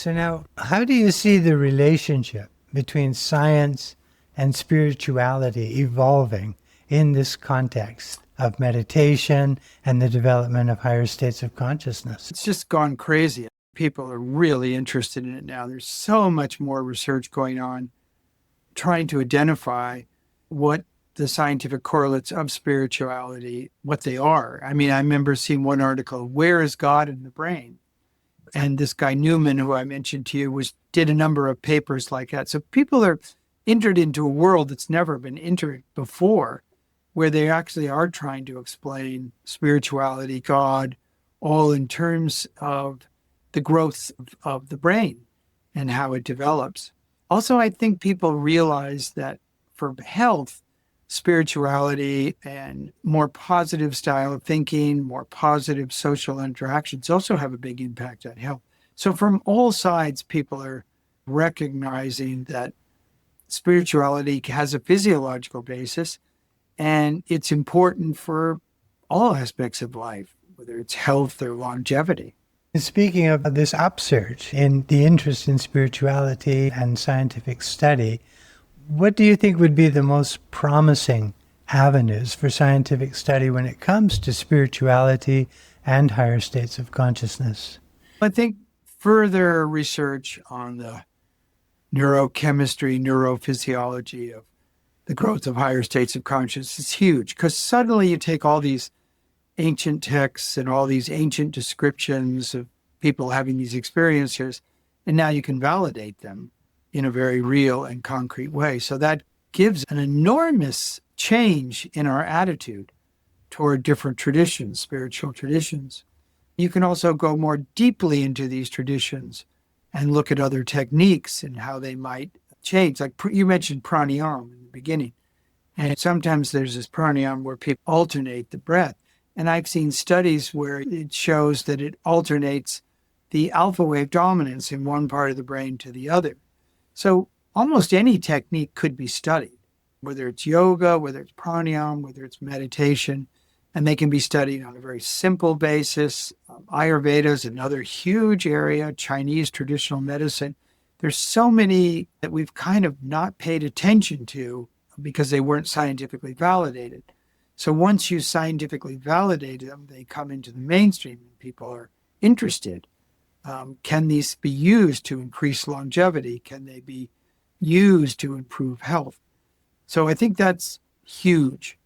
So now, how do you see the relationship between science and spirituality evolving in this context of meditation and the development of higher states of consciousness? It's just gone crazy. People are really interested in it now. There's so much more research going on trying to identify what the scientific correlates of spirituality, what they are. I mean, I remember seeing one article, Where is God in the Brain? And this guy Newman, who I mentioned to you, did a number of papers like that. So people are entered into a world that's never been entered before, where they actually are trying to explain spirituality, God, all in terms of the growth of the brain and how it develops. Also, I think people realize that for health, spirituality and more positive style of thinking, more positive social interactions also have a big impact on health. So from all sides, people are recognizing that spirituality has a physiological basis and it's important for all aspects of life, whether it's health or longevity. Speaking of this upsurge in the interest in spirituality and scientific study, what do you think would be the most promising avenues for scientific study when it comes to spirituality and higher states of consciousness? I think further research on the neurochemistry, neurophysiology of the growth of higher states of consciousness is huge, because suddenly you take all these ancient texts and all these ancient descriptions of people having these experiences, and now you can validate them in a very real and concrete way. So that gives an enormous change in our attitude toward different traditions, spiritual traditions. You can also go more deeply into these traditions and look at other techniques and how they might change. Like you mentioned pranayama in the beginning. And sometimes there's this pranayama where people alternate the breath. And I've seen studies where it shows that it alternates the alpha wave dominance in one part of the brain to the other. So almost any technique could be studied, whether it's yoga, whether it's pranayama, whether it's meditation, and they can be studied on a very simple basis. Ayurveda is another huge area, Chinese traditional medicine. There's so many that we've kind of not paid attention to because they weren't scientifically validated. So once you scientifically validate them, they come into the mainstream and people are interested. Can these be used to increase longevity? Can they be used to improve health? So I think that's huge.